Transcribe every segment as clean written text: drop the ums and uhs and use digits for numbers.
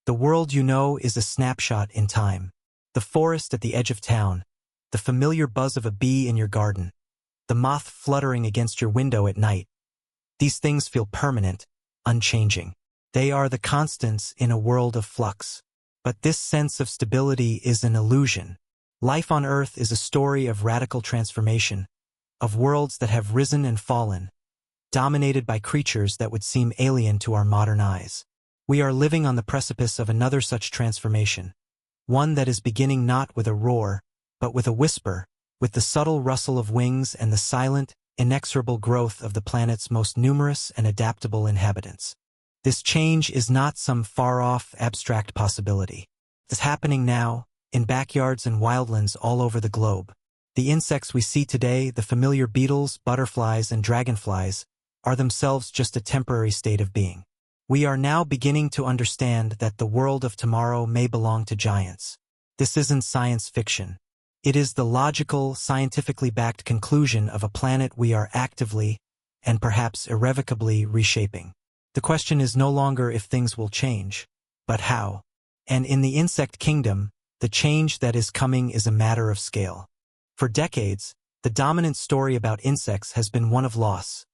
The world you know is a snapshot in time. The forest at the edge of town, the familiar buzz of a bee in your garden, the moth fluttering against your window at night. These things feel permanent, unchanging. They are the constants in a world of flux. But this sense of stability is an illusion. Life on Earth is a story of radical transformation, of worlds that have risen and fallen, dominated by creatures that would seem alien to our modern eyes. We are living on the precipice of another such transformation, one that is beginning not with a roar, but with a whisper, with the subtle rustle of wings and the silent, inexorable growth of the planet's most numerous and adaptable inhabitants. This change is not some far-off, abstract possibility. It's happening now, in backyards and wildlands all over the globe. The insects we see today, the familiar beetles, butterflies, and dragonflies, are themselves just a temporary state of being. We are now beginning to understand that the world of tomorrow may belong to giants. This isn't science fiction. It is the logical, scientifically backed conclusion of a planet we are actively, and perhaps irrevocably, reshaping. The question is no longer if things will change, but how. And in the insect kingdom, the change that is coming is a matter of scale. For decades, the dominant story about insects has been one of loss,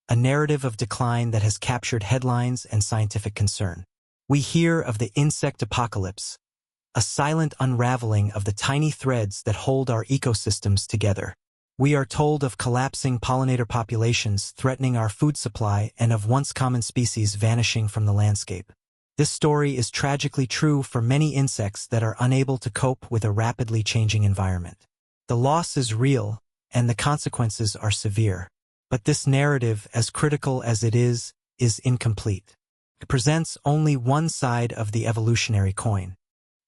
a narrative of decline that has captured headlines and scientific concern. We hear of the insect apocalypse, a silent unraveling of the tiny threads that hold our ecosystems together. We are told of collapsing pollinator populations threatening our food supply and of once common species vanishing from the landscape. This story is tragically true for many insects that are unable to cope with a rapidly changing environment. The loss is real, and the consequences are severe. But this narrative, as critical as it is incomplete. It presents only one side of the evolutionary coin.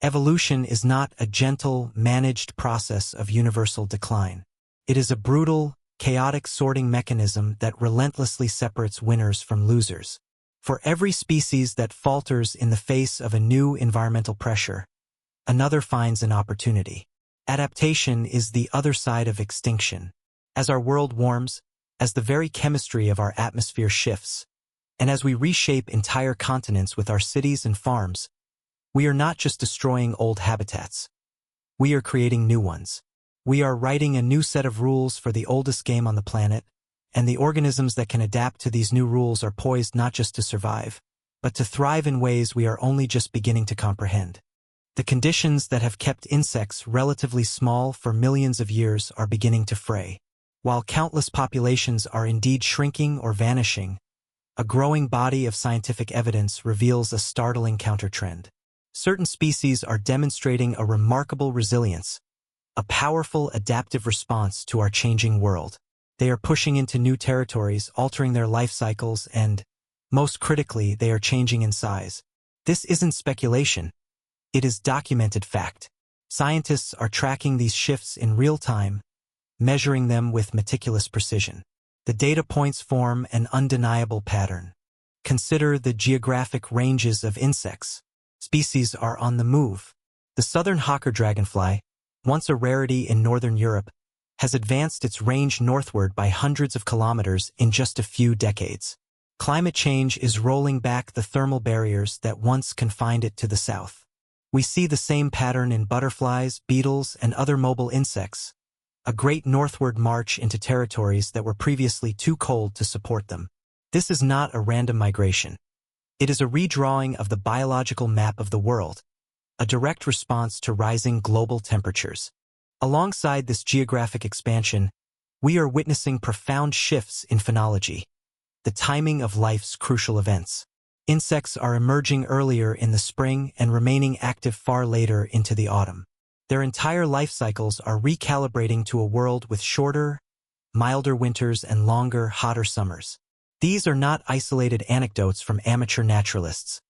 Evolution is not a gentle, managed process of universal decline. It is a brutal, chaotic sorting mechanism that relentlessly separates winners from losers. For every species that falters in the face of a new environmental pressure, another finds an opportunity. Adaptation is the other side of extinction. As our world warms, as the very chemistry of our atmosphere shifts, and as we reshape entire continents with our cities and farms, we are not just destroying old habitats. We are creating new ones. We are writing a new set of rules for the oldest game on the planet, and the organisms that can adapt to these new rules are poised not just to survive, but to thrive in ways we are only just beginning to comprehend. The conditions that have kept insects relatively small for millions of years are beginning to fray. While countless populations are indeed shrinking or vanishing, a growing body of scientific evidence reveals a startling countertrend. Certain species are demonstrating a remarkable resilience, a powerful adaptive response to our changing world. They are pushing into new territories, altering their life cycles, and, most critically, they are changing in size. This isn't speculation. It is documented fact. Scientists are tracking these shifts in real time, measuring them with meticulous precision. The data points form an undeniable pattern. Consider the geographic ranges of insects. Species are on the move. The southern hawker dragonfly, once a rarity in northern Europe, has advanced its range northward by hundreds of kilometers in just a few decades. Climate change is rolling back the thermal barriers that once confined it to the south. We see the same pattern in butterflies, beetles, and other mobile insects, a great northward march into territories that were previously too cold to support them. This is not a random migration. It is a redrawing of the biological map of the world, a direct response to rising global temperatures. Alongside this geographic expansion, we are witnessing profound shifts in phenology, the timing of life's crucial events. Insects are emerging earlier in the spring and remaining active far later into the autumn. Their entire life cycles are recalibrating to a world with shorter, milder winters and longer, hotter summers. These are not isolated anecdotes from amateur naturalists.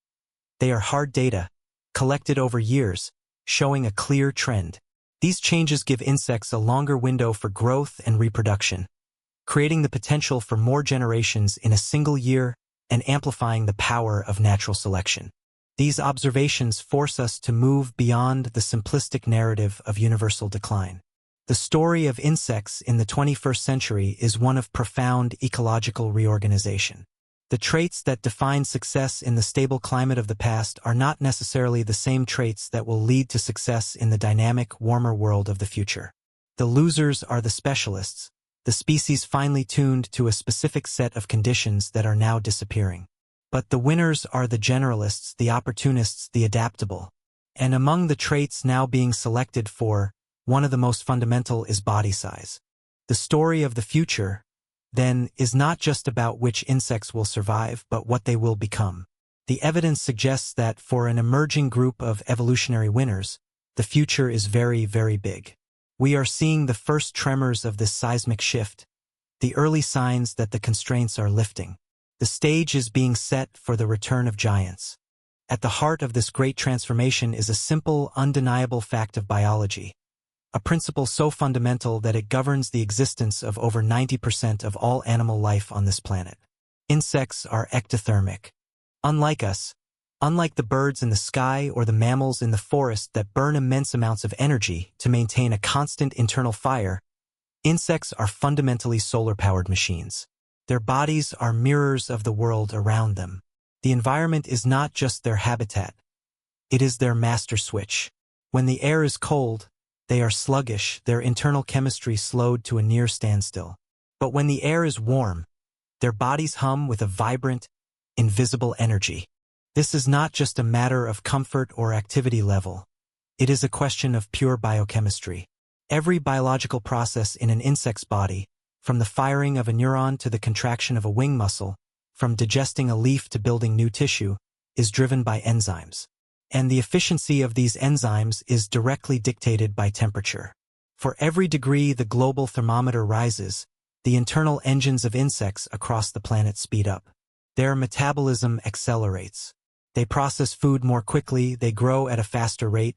They are hard data, collected over years, showing a clear trend. These changes give insects a longer window for growth and reproduction, creating the potential for more generations in a single year and amplifying the power of natural selection. These observations force us to move beyond the simplistic narrative of universal decline. The story of insects in the 21st century is one of profound ecological reorganization. The traits that define success in the stable climate of the past are not necessarily the same traits that will lead to success in the dynamic, warmer world of the future. The losers are the specialists, the species finely tuned to a specific set of conditions that are now disappearing. But the winners are the generalists, the opportunists, the adaptable. And among the traits now being selected for, one of the most fundamental is body size. The story of the future, then, is not just about which insects will survive, but what they will become. The evidence suggests that for an emerging group of evolutionary winners, the future is very, very big. We are seeing the first tremors of this seismic shift, the early signs that the constraints are lifting. The stage is being set for the return of giants. At the heart of this great transformation is a simple, undeniable fact of biology, a principle so fundamental that it governs the existence of over 90% of all animal life on this planet. Insects are ectothermic. Unlike us, unlike the birds in the sky or the mammals in the forest that burn immense amounts of energy to maintain a constant internal fire, insects are fundamentally solar-powered machines. Their bodies are mirrors of the world around them. The environment is not just their habitat. It is their master switch. When the air is cold, they are sluggish, their internal chemistry slowed to a near standstill. But when the air is warm, their bodies hum with a vibrant, invisible energy. This is not just a matter of comfort or activity level. It is a question of pure biochemistry. Every biological process in an insect's body, from the firing of a neuron to the contraction of a wing muscle, from digesting a leaf to building new tissue, is driven by enzymes. And the efficiency of these enzymes is directly dictated by temperature. For every degree the global thermometer rises, the internal engines of insects across the planet speed up. Their metabolism accelerates. They process food more quickly, they grow at a faster rate,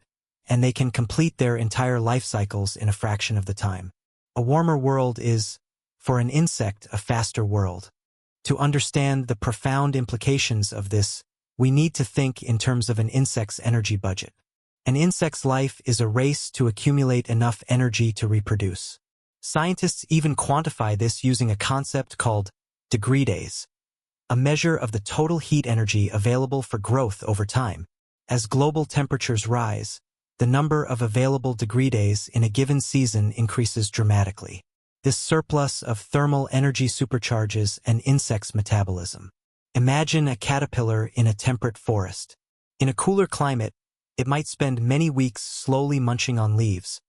and they can complete their entire life cycles in a fraction of the time. A warmer world is, for an insect, a faster world. To understand the profound implications of this, we need to think in terms of an insect's energy budget. An insect's life is a race to accumulate enough energy to reproduce. Scientists even quantify this using a concept called degree days, a measure of the total heat energy available for growth over time. As global temperatures rise, the number of available degree days in a given season increases dramatically. This surplus of thermal energy supercharges an insect's metabolism. Imagine a caterpillar in a temperate forest. In a cooler climate, it might spend many weeks slowly munching on leaves,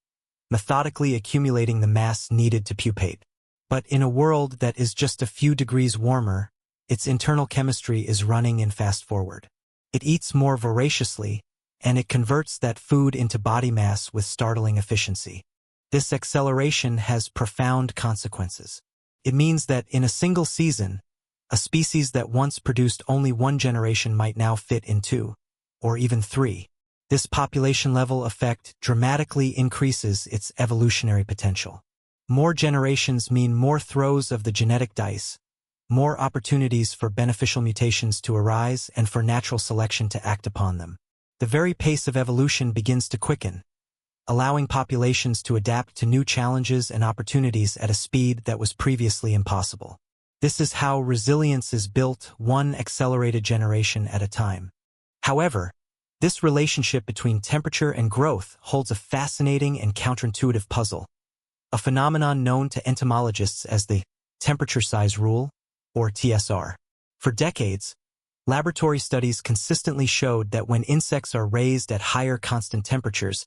methodically accumulating the mass needed to pupate. But in a world that is just a few degrees warmer, its internal chemistry is running in fast forward. It eats more voraciously, and it converts that food into body mass with startling efficiency. This acceleration has profound consequences. It means that in a single season, a species that once produced only one generation might now fit in 2, or even 3. This population-level effect dramatically increases its evolutionary potential. More generations mean more throws of the genetic dice, more opportunities for beneficial mutations to arise and for natural selection to act upon them. The very pace of evolution begins to quicken, allowing populations to adapt to new challenges and opportunities at a speed that was previously impossible. This is how resilience is built, one accelerated generation at a time. However, this relationship between temperature and growth holds a fascinating and counterintuitive puzzle, a phenomenon known to entomologists as the temperature size rule, or TSR. For decades, laboratory studies consistently showed that when insects are raised at higher constant temperatures,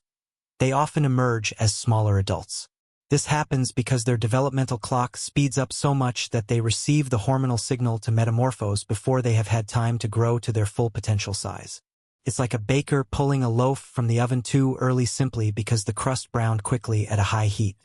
they often emerge as smaller adults. This happens because their developmental clock speeds up so much that they receive the hormonal signal to metamorphose before they have had time to grow to their full potential size. It's like a baker pulling a loaf from the oven too early simply because the crust browned quickly at a high heat.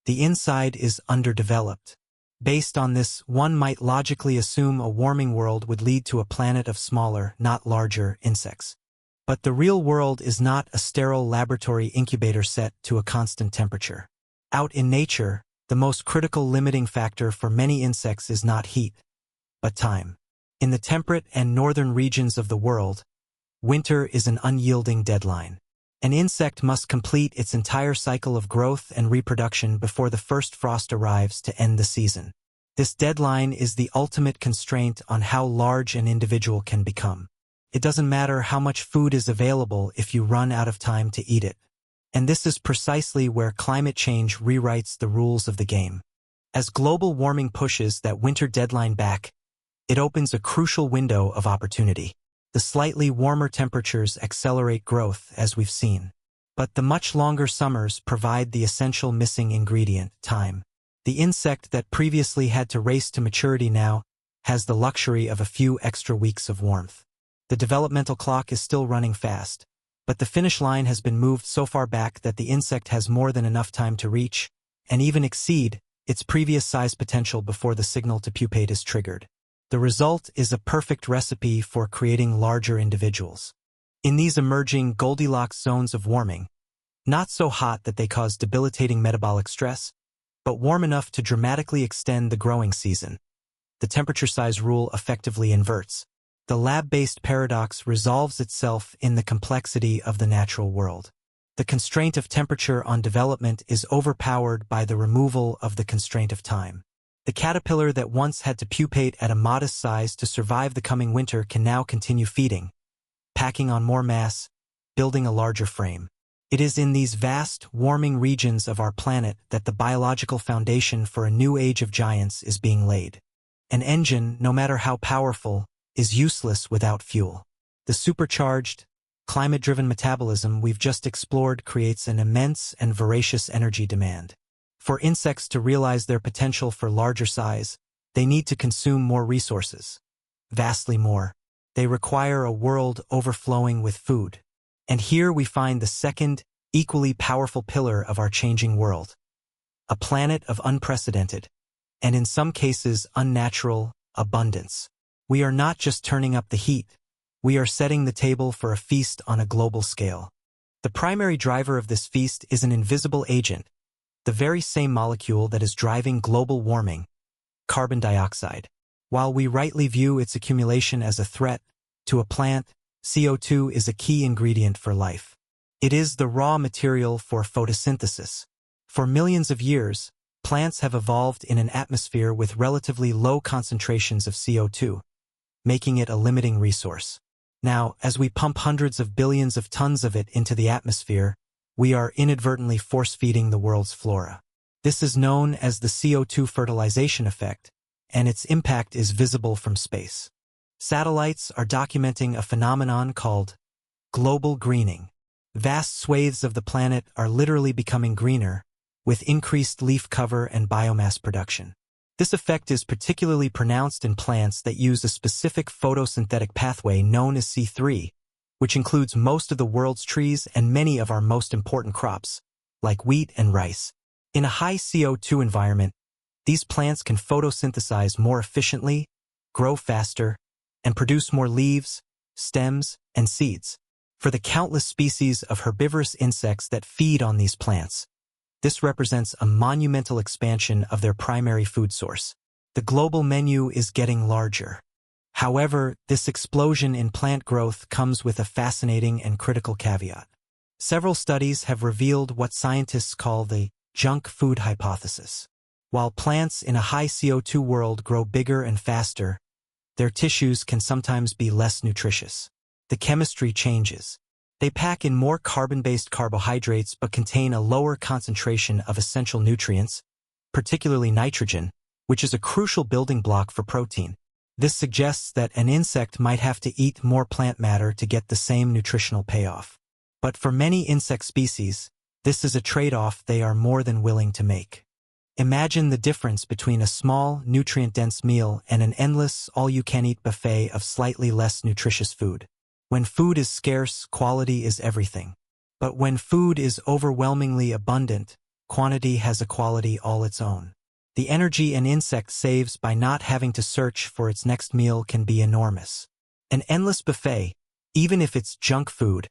The inside is underdeveloped. Based on this, one might logically assume a warming world would lead to a planet of smaller, not larger, insects. But the real world is not a sterile laboratory incubator set to a constant temperature. Out in nature, the most critical limiting factor for many insects is not heat, but time. In the temperate and northern regions of the world, winter is an unyielding deadline. An insect must complete its entire cycle of growth and reproduction before the first frost arrives to end the season. This deadline is the ultimate constraint on how large an individual can become. It doesn't matter how much food is available if you run out of time to eat it. And this is precisely where climate change rewrites the rules of the game. As global warming pushes that winter deadline back, it opens a crucial window of opportunity. The slightly warmer temperatures accelerate growth, as we've seen. But the much longer summers provide the essential missing ingredient, time. The insect that previously had to race to maturity now has the luxury of a few extra weeks of warmth. The developmental clock is still running fast, but the finish line has been moved so far back that the insect has more than enough time to reach, and even exceed, its previous size potential before the signal to pupate is triggered. The result is a perfect recipe for creating larger individuals. In these emerging Goldilocks zones of warming, not so hot that they cause debilitating metabolic stress, but warm enough to dramatically extend the growing season, the temperature size rule effectively inverts. The lab-based paradox resolves itself in the complexity of the natural world. The constraint of temperature on development is overpowered by the removal of the constraint of time. The caterpillar that once had to pupate at a modest size to survive the coming winter can now continue feeding, packing on more mass, building a larger frame. It is in these vast, warming regions of our planet that the biological foundation for a new age of giants is being laid. An engine, no matter how powerful, is useless without fuel. The supercharged, climate-driven metabolism we've just explored creates an immense and voracious energy demand. For insects to realize their potential for larger size, they need to consume more resources. Vastly more. They require a world overflowing with food. And here we find the second, equally powerful pillar of our changing world. A planet of unprecedented, and in some cases unnatural, abundance. We are not just turning up the heat. We are setting the table for a feast on a global scale. The primary driver of this feast is an invisible agent, the very same molecule that is driving global warming, carbon dioxide. While we rightly view its accumulation as a threat to a plant, CO2 is a key ingredient for life. It is the raw material for photosynthesis. For millions of years, plants have evolved in an atmosphere with relatively low concentrations of CO2, making it a limiting resource. Now, as we pump hundreds of billions of tons of it into the atmosphere, we are inadvertently force-feeding the world's flora. This is known as the CO2 fertilization effect, and its impact is visible from space. Satellites are documenting a phenomenon called global greening. Vast swathes of the planet are literally becoming greener, with increased leaf cover and biomass production. This effect is particularly pronounced in plants that use a specific photosynthetic pathway known as C3, which includes most of the world's trees and many of our most important crops, like wheat and rice. In a high CO2 environment, these plants can photosynthesize more efficiently, grow faster, and produce more leaves, stems, and seeds. For the countless species of herbivorous insects that feed on these plants, this represents a monumental expansion of their primary food source. The global menu is getting larger. However, this explosion in plant growth comes with a fascinating and critical caveat. Several studies have revealed what scientists call the junk food hypothesis. While plants in a high CO2 world grow bigger and faster, their tissues can sometimes be less nutritious. The chemistry changes. They pack in more carbon-based carbohydrates but contain a lower concentration of essential nutrients, particularly nitrogen, which is a crucial building block for protein. This suggests that an insect might have to eat more plant matter to get the same nutritional payoff. But for many insect species, this is a trade-off they are more than willing to make. Imagine the difference between a small, nutrient-dense meal and an endless, all-you-can-eat buffet of slightly less nutritious food. When food is scarce, quality is everything. But when food is overwhelmingly abundant, quantity has a quality all its own. The energy an insect saves by not having to search for its next meal can be enormous. An endless buffet, even if it's junk food,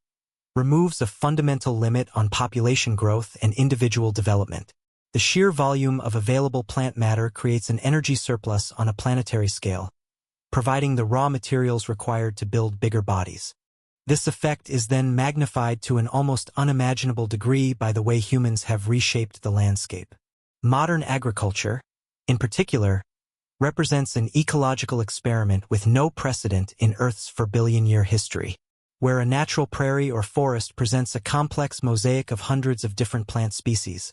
removes a fundamental limit on population growth and individual development. The sheer volume of available plant matter creates an energy surplus on a planetary scale, providing the raw materials required to build bigger bodies. This effect is then magnified to an almost unimaginable degree by the way humans have reshaped the landscape. Modern agriculture, in particular, represents an ecological experiment with no precedent in Earth's four-billion-year history, where a natural prairie or forest presents a complex mosaic of hundreds of different plant species.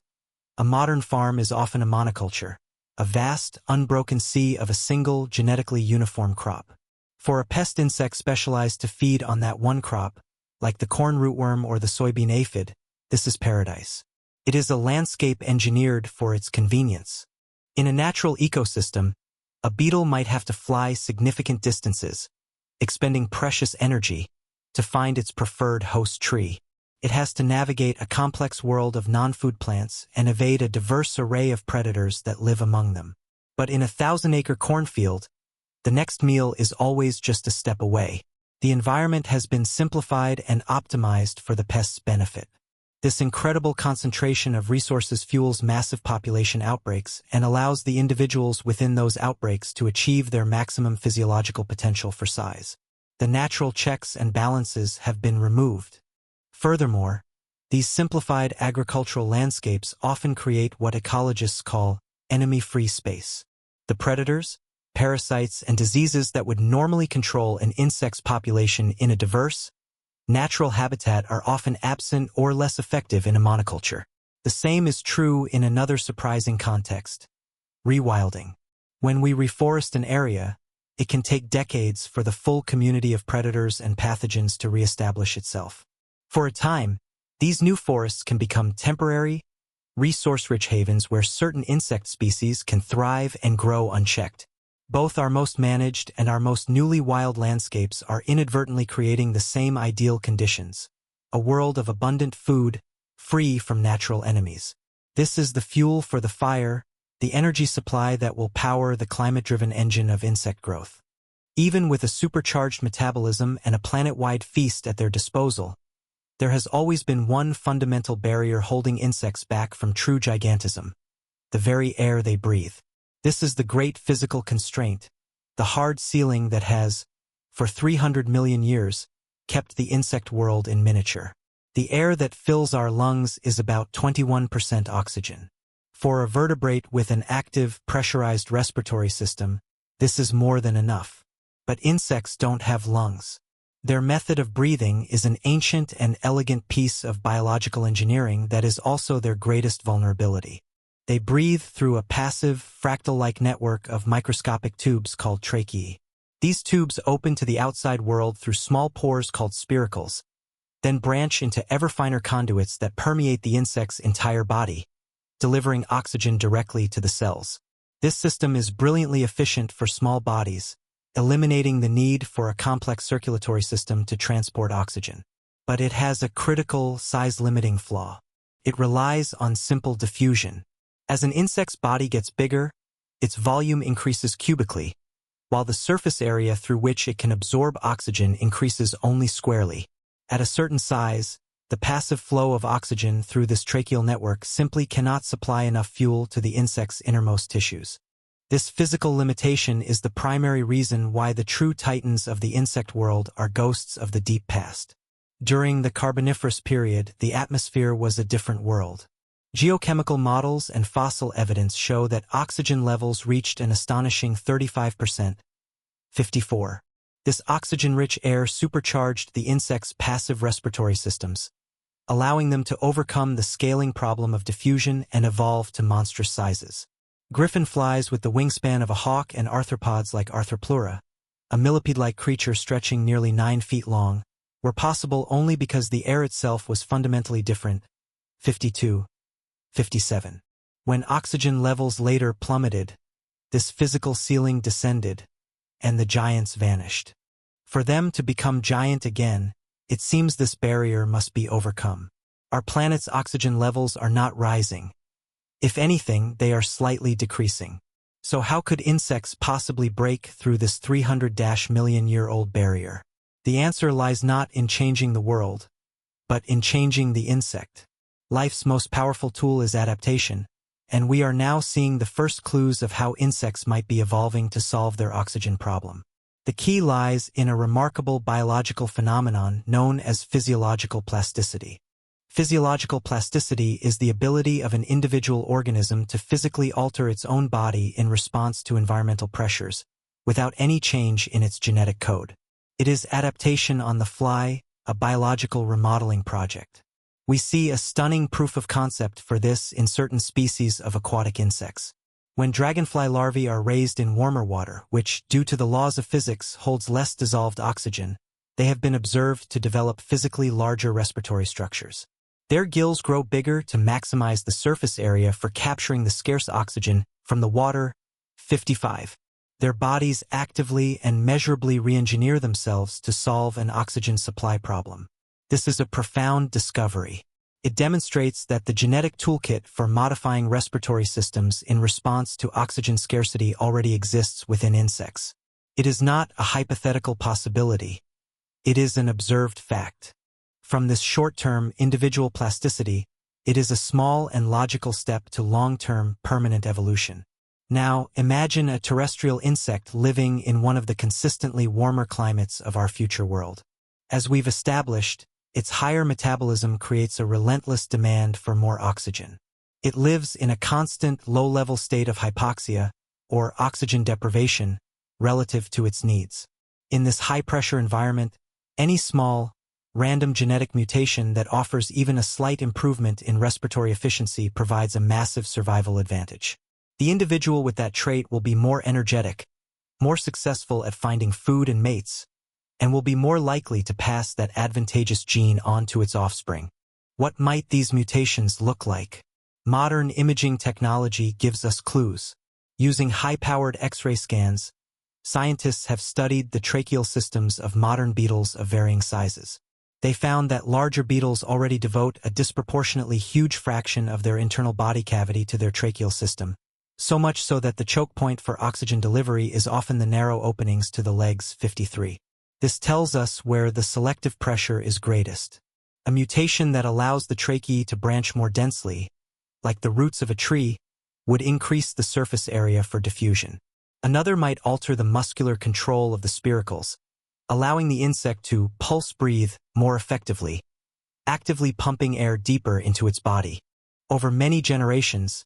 A modern farm is often a monoculture, a vast, unbroken sea of a single, genetically uniform crop. For a pest insect specialized to feed on that one crop, like the corn rootworm or the soybean aphid, this is paradise. It is a landscape engineered for its convenience. In a natural ecosystem, a beetle might have to fly significant distances, expending precious energy, to find its preferred host tree. It has to navigate a complex world of non-food plants and evade a diverse array of predators that live among them. But in a 1,000-acre cornfield, the next meal is always just a step away. The environment has been simplified and optimized for the pest's benefit. This incredible concentration of resources fuels massive population outbreaks and allows the individuals within those outbreaks to achieve their maximum physiological potential for size. The natural checks and balances have been removed. Furthermore, these simplified agricultural landscapes often create what ecologists call enemy-free space. The predators, parasites, and diseases that would normally control an insect's population in a diverse, natural habitat are often absent or less effective in a monoculture. The same is true in another surprising context: rewilding. When we reforest an area, it can take decades for the full community of predators and pathogens to reestablish itself. For a time, these new forests can become temporary, resource-rich havens where certain insect species can thrive and grow unchecked. Both our most managed and our most newly wild landscapes are inadvertently creating the same ideal conditions: a world of abundant food, free from natural enemies. This is the fuel for the fire, the energy supply that will power the climate-driven engine of insect growth. Even with a supercharged metabolism and a planet-wide feast at their disposal, there has always been one fundamental barrier holding insects back from true gigantism: the very air they breathe. This is the great physical constraint, the hard ceiling that has, for 300 million years, kept the insect world in miniature. The air that fills our lungs is about 21% oxygen. For a vertebrate with an active, pressurized respiratory system, this is more than enough. But insects don't have lungs. Their method of breathing is an ancient and elegant piece of biological engineering that is also their greatest vulnerability. They breathe through a passive, fractal-like network of microscopic tubes called tracheae. These tubes open to the outside world through small pores called spiracles, then branch into ever finer conduits that permeate the insect's entire body, delivering oxygen directly to the cells. This system is brilliantly efficient for small bodies, eliminating the need for a complex circulatory system to transport oxygen. But it has a critical, size-limiting flaw. It relies on simple diffusion. As an insect's body gets bigger, its volume increases cubically, while the surface area through which it can absorb oxygen increases only squarely. At a certain size, the passive flow of oxygen through this tracheal network simply cannot supply enough fuel to the insect's innermost tissues. This physical limitation is the primary reason why the true titans of the insect world are ghosts of the deep past. During the Carboniferous period, the atmosphere was a different world. Geochemical models and fossil evidence show that oxygen levels reached an astonishing 35%. 54. This oxygen-rich air supercharged the insects' passive respiratory systems, allowing them to overcome the scaling problem of diffusion and evolve to monstrous sizes. Griffin flies with the wingspan of a hawk and arthropods like Arthropleura, a millipede-like creature stretching nearly 9 feet long, were possible only because the air itself was fundamentally different. 52. 57. When oxygen levels later plummeted, this physical ceiling descended, and the giants vanished. For them to become giant again, it seems this barrier must be overcome. Our planet's oxygen levels are not rising. If anything, they are slightly decreasing. So how could insects possibly break through this 300-million-year-old barrier? The answer lies not in changing the world, but in changing the insect. Life's most powerful tool is adaptation, and we are now seeing the first clues of how insects might be evolving to solve their oxygen problem. The key lies in a remarkable biological phenomenon known as physiological plasticity. Physiological plasticity is the ability of an individual organism to physically alter its own body in response to environmental pressures, without any change in its genetic code. It is adaptation on the fly, a biological remodeling project. We see a stunning proof of concept for this in certain species of aquatic insects. When dragonfly larvae are raised in warmer water, which, due to the laws of physics, holds less dissolved oxygen, they have been observed to develop physically larger respiratory structures. Their gills grow bigger to maximize the surface area for capturing the scarce oxygen from the water. 55. Their bodies actively and measurably re-engineer themselves to solve an oxygen supply problem. This is a profound discovery. It demonstrates that the genetic toolkit for modifying respiratory systems in response to oxygen scarcity already exists within insects. It is not a hypothetical possibility. It is an observed fact. From this short-term individual plasticity, it is a small and logical step to long-term permanent evolution. Now, imagine a terrestrial insect living in one of the consistently warmer climates of our future world. As we've established, its higher metabolism creates a relentless demand for more oxygen. It lives in a constant low-level state of hypoxia, or oxygen deprivation, relative to its needs. In this high-pressure environment, any small, random genetic mutation that offers even a slight improvement in respiratory efficiency provides a massive survival advantage. The individual with that trait will be more energetic, more successful at finding food and mates, and will be more likely to pass that advantageous gene on to its offspring. What might these mutations look like? Modern imaging technology gives us clues. Using high-powered X-ray scans, scientists have studied the tracheal systems of modern beetles of varying sizes. They found that larger beetles already devote a disproportionately huge fraction of their internal body cavity to their tracheal system, so much so that the choke point for oxygen delivery is often the narrow openings to the legs. 53. This tells us where the selective pressure is greatest. A mutation that allows the tracheae to branch more densely, like the roots of a tree, would increase the surface area for diffusion. Another might alter the muscular control of the spiracles, allowing the insect to pulse breathe more effectively, actively pumping air deeper into its body. Over many generations,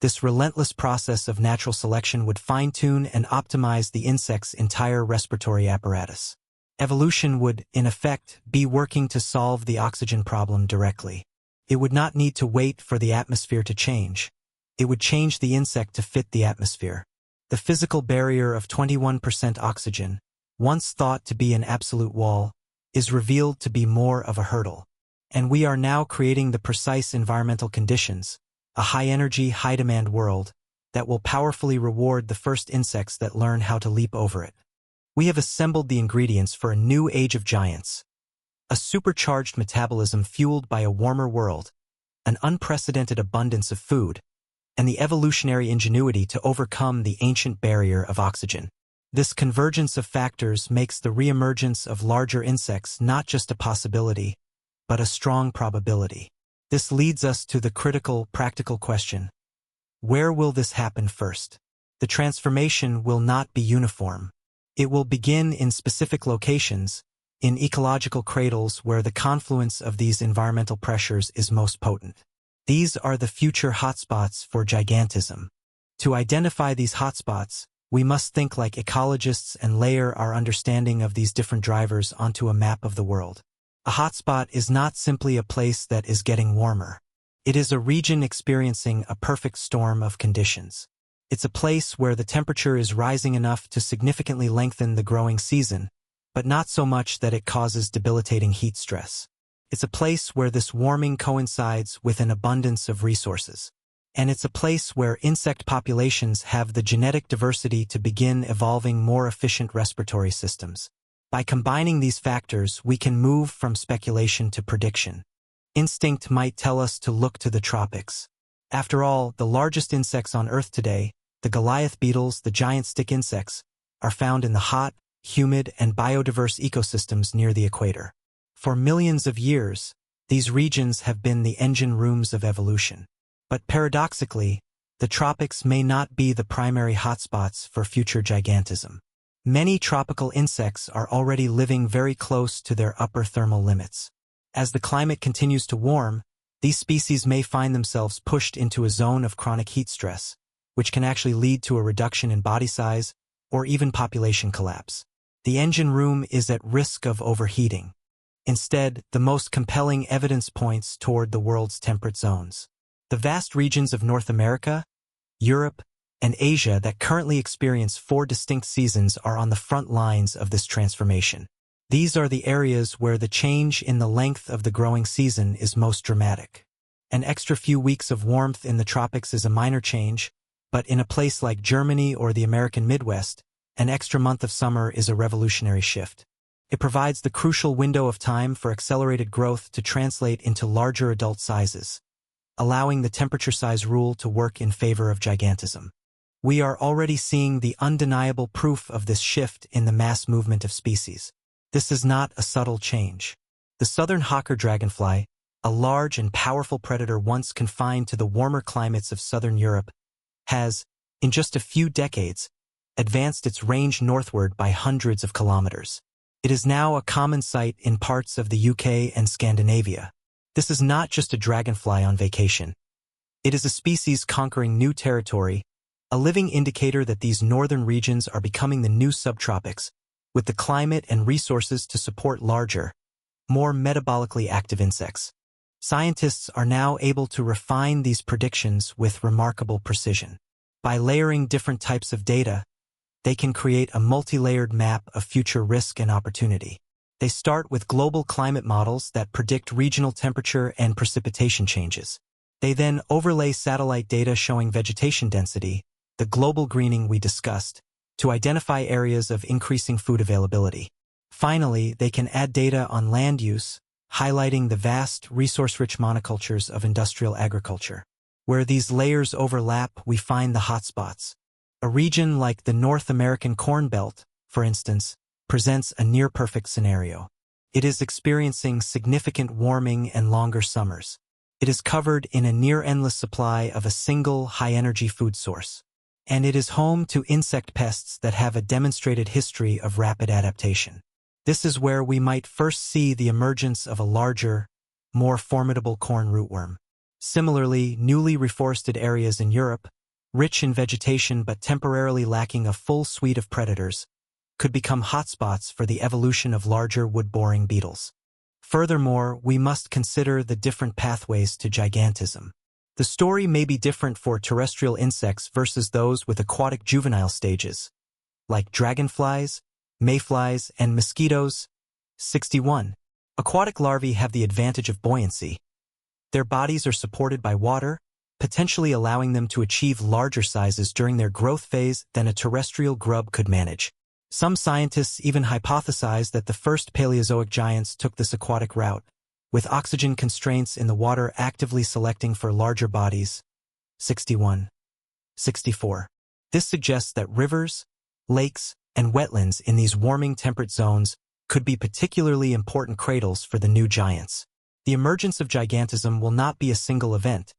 this relentless process of natural selection would fine-tune and optimize the insect's entire respiratory apparatus. Evolution would, in effect, be working to solve the oxygen problem directly. It would not need to wait for the atmosphere to change. It would change the insect to fit the atmosphere. The physical barrier of 21% oxygen, once thought to be an absolute wall, is revealed to be more of a hurdle. And we are now creating the precise environmental conditions, a high-energy, high-demand world, that will powerfully reward the first insects that learn how to leap over it. We have assembled the ingredients for a new age of giants. A supercharged metabolism fueled by a warmer world, an unprecedented abundance of food, and the evolutionary ingenuity to overcome the ancient barrier of oxygen. This convergence of factors makes the reemergence of larger insects not just a possibility, but a strong probability. This leads us to the critical, practical question. Where will this happen first? The transformation will not be uniform. It will begin in specific locations, in ecological cradles where the confluence of these environmental pressures is most potent. These are the future hotspots for gigantism. To identify these hotspots, we must think like ecologists and layer our understanding of these different drivers onto a map of the world. A hotspot is not simply a place that is getting warmer. It is a region experiencing a perfect storm of conditions. It's a place where the temperature is rising enough to significantly lengthen the growing season, but not so much that it causes debilitating heat stress. It's a place where this warming coincides with an abundance of resources. And it's a place where insect populations have the genetic diversity to begin evolving more efficient respiratory systems. By combining these factors, we can move from speculation to prediction. Instinct might tell us to look to the tropics. After all, the largest insects on Earth today, the Goliath beetles, the giant stick insects, are found in the hot, humid, and biodiverse ecosystems near the equator. For millions of years, these regions have been the engine rooms of evolution. But paradoxically, the tropics may not be the primary hotspots for future gigantism. Many tropical insects are already living very close to their upper thermal limits. As the climate continues to warm, these species may find themselves pushed into a zone of chronic heat stress, which can actually lead to a reduction in body size or even population collapse. The engine room is at risk of overheating. Instead, the most compelling evidence points toward the world's temperate zones. The vast regions of North America, Europe, and Asia that currently experience 4 distinct seasons are on the front lines of this transformation. These are the areas where the change in the length of the growing season is most dramatic. An extra few weeks of warmth in the tropics is a minor change, but in a place like Germany or the American Midwest, an extra month of summer is a revolutionary shift. It provides the crucial window of time for accelerated growth to translate into larger adult sizes, allowing the temperature size rule to work in favor of gigantism. We are already seeing the undeniable proof of this shift in the mass movement of species. This is not a subtle change. The southern hawker dragonfly, a large and powerful predator once confined to the warmer climates of southern Europe, has, in just a few decades, advanced its range northward by hundreds of kilometers. It is now a common sight in parts of the UK and Scandinavia. This is not just a dragonfly on vacation. It is a species conquering new territory, a living indicator that these northern regions are becoming the new subtropics, with the climate and resources to support larger, more metabolically active insects. Scientists are now able to refine these predictions with remarkable precision. By layering different types of data, they can create a multi-layered map of future risk and opportunity. They start with global climate models that predict regional temperature and precipitation changes. They then overlay satellite data showing vegetation density, the global greening we discussed, to identify areas of increasing food availability. Finally, they can add data on land use, highlighting the vast, resource-rich monocultures of industrial agriculture. Where these layers overlap, we find the hotspots. A region like the North American Corn Belt, for instance, presents a near-perfect scenario. It is experiencing significant warming and longer summers. It is covered in a near-endless supply of a single high-energy food source. And it is home to insect pests that have a demonstrated history of rapid adaptation. This is where we might first see the emergence of a larger, more formidable corn rootworm. Similarly, newly reforested areas in Europe, rich in vegetation but temporarily lacking a full suite of predators, could become hotspots for the evolution of larger wood-boring beetles. Furthermore, we must consider the different pathways to gigantism. The story may be different for terrestrial insects versus those with aquatic juvenile stages, like dragonflies, mayflies, and mosquitoes. 61. Aquatic larvae have the advantage of buoyancy. Their bodies are supported by water, potentially allowing them to achieve larger sizes during their growth phase than a terrestrial grub could manage. Some scientists even hypothesize that the first Paleozoic giants took this aquatic route, with oxygen constraints in the water actively selecting for larger bodies. 61. 64. This suggests that rivers, lakes, and wetlands in these warming temperate zones could be particularly important cradles for the new giants. The emergence of gigantism will not be a single event,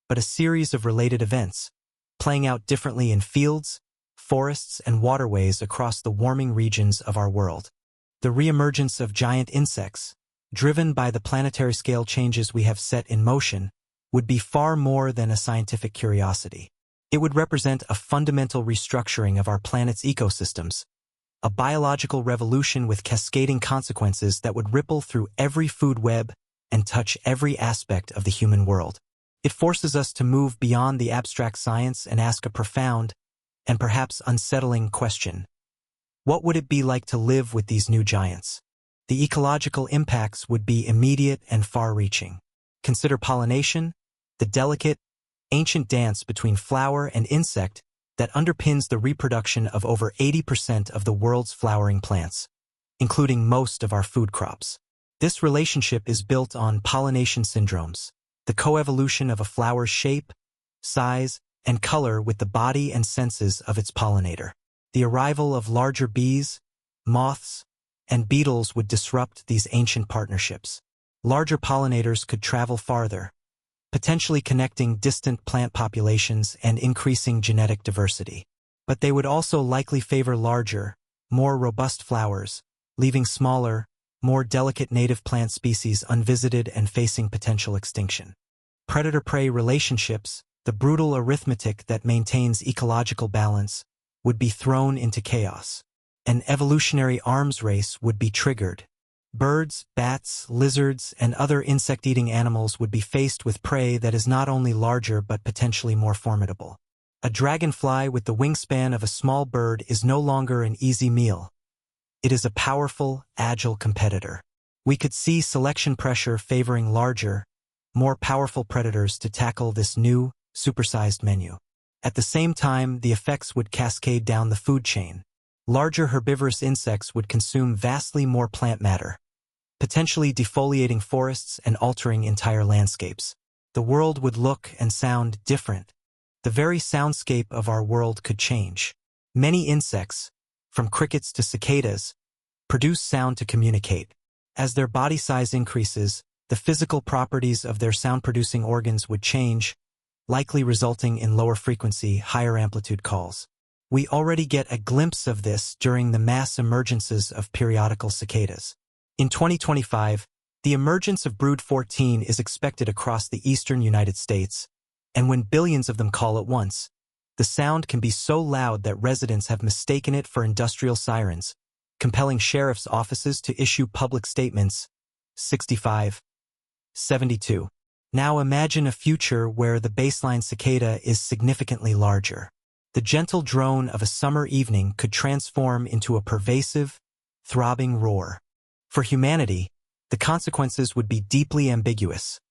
but a series of related events, playing out differently in fields, forests, and waterways across the warming regions of our world. The reemergence of giant insects, driven by the planetary scale changes we have set in motion, would be far more than a scientific curiosity. It would represent a fundamental restructuring of our planet's ecosystems, a biological revolution with cascading consequences that would ripple through every food web and touch every aspect of the human world. It forces us to move beyond the abstract science and ask a profound, and perhaps unsettling question. What would it be like to live with these new giants? The ecological impacts would be immediate and far-reaching. Consider pollination, the delicate, ancient dance between flower and insect that underpins the reproduction of over 80% of the world's flowering plants, including most of our food crops. This relationship is built on pollination syndromes, the coevolution of a flower's shape, size, and color with the body and senses of its pollinator. The arrival of larger bees, moths, and beetles would disrupt these ancient partnerships. Larger pollinators could travel farther, potentially connecting distant plant populations and increasing genetic diversity. But they would also likely favor larger, more robust flowers, leaving smaller, more delicate native plant species unvisited and facing potential extinction. Predator-prey relationships, the brutal arithmetic that maintains ecological balance, would be thrown into chaos. An evolutionary arms race would be triggered. Birds, bats, lizards, and other insect-eating animals would be faced with prey that is not only larger but potentially more formidable. A dragonfly with the wingspan of a small bird is no longer an easy meal. It is a powerful, agile competitor. We could see selection pressure favoring larger, more powerful predators to tackle this new, supersized menu. At the same time, the effects would cascade down the food chain. Larger herbivorous insects would consume vastly more plant matter, potentially defoliating forests and altering entire landscapes. The world would look and sound different. The very soundscape of our world could change. Many insects, from crickets to cicadas, produce sound to communicate. As their body size increases, the physical properties of their sound-producing organs would change, likely resulting in lower frequency, higher amplitude calls. We already get a glimpse of this during the mass emergences of periodical cicadas. In 2025, the emergence of Brood 14 is expected across the eastern United States, and when billions of them call at once, the sound can be so loud that residents have mistaken it for industrial sirens, compelling sheriff's offices to issue public statements. 65.72. Now imagine a future where the baseline cicada is significantly larger. The gentle drone of a summer evening could transform into a pervasive, throbbing roar. For humanity, the consequences would be deeply ambiguous.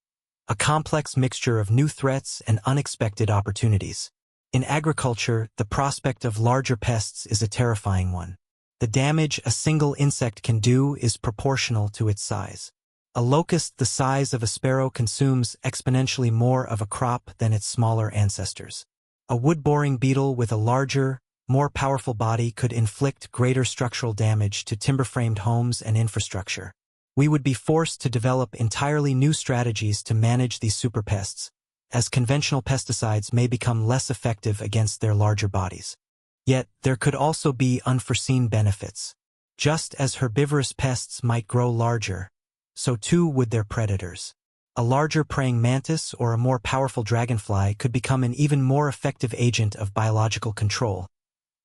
A complex mixture of new threats and unexpected opportunities. In agriculture, the prospect of larger pests is a terrifying one. The damage a single insect can do is proportional to its size. A locust the size of a sparrow consumes exponentially more of a crop than its smaller ancestors. A wood-boring beetle with a larger, more powerful body could inflict greater structural damage to timber-framed homes and infrastructure. We would be forced to develop entirely new strategies to manage these superpests, as conventional pesticides may become less effective against their larger bodies. Yet, there could also be unforeseen benefits. Just as herbivorous pests might grow larger, so too would their predators. A larger praying mantis or a more powerful dragonfly could become an even more effective agent of biological control,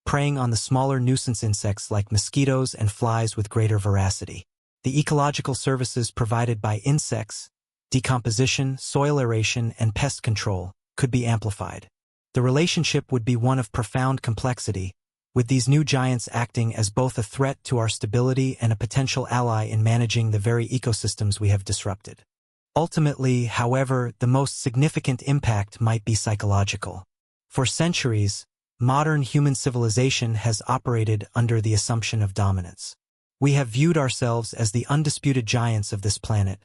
preying on the smaller nuisance insects like mosquitoes and flies with greater veracity. The ecological services provided by insects, decomposition, soil aeration, and pest control, could be amplified. The relationship would be one of profound complexity, with these new giants acting as both a threat to our stability and a potential ally in managing the very ecosystems we have disrupted. Ultimately, however, the most significant impact might be psychological. For centuries, modern human civilization has operated under the assumption of dominance. We have viewed ourselves as the undisputed giants of this planet,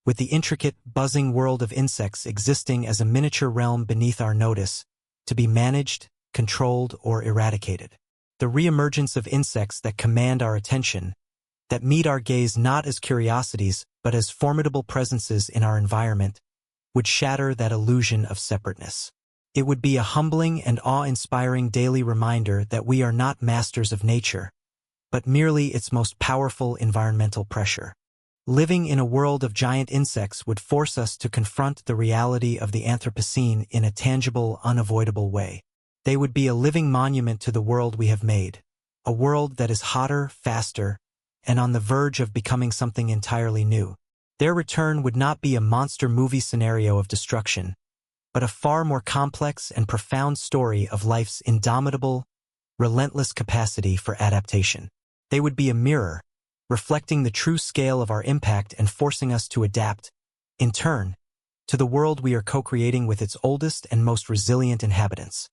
with the intricate, buzzing world of insects existing as a miniature realm beneath our notice, to be managed, controlled, or eradicated. The reemergence of insects that command our attention, that meet our gaze not as curiosities but as formidable presences in our environment, would shatter that illusion of separateness. It would be a humbling and awe-inspiring daily reminder that we are not masters of nature, but merely its most powerful environmental pressure. Living in a world of giant insects would force us to confront the reality of the Anthropocene in a tangible, unavoidable way. They would be a living monument to the world we have made, a world that is hotter, faster, and on the verge of becoming something entirely new. Their return would not be a monster movie scenario of destruction, but a far more complex and profound story of life's indomitable, relentless capacity for adaptation. They would be a mirror, reflecting the true scale of our impact and forcing us to adapt, in turn, to the world we are co-creating with its oldest and most resilient inhabitants.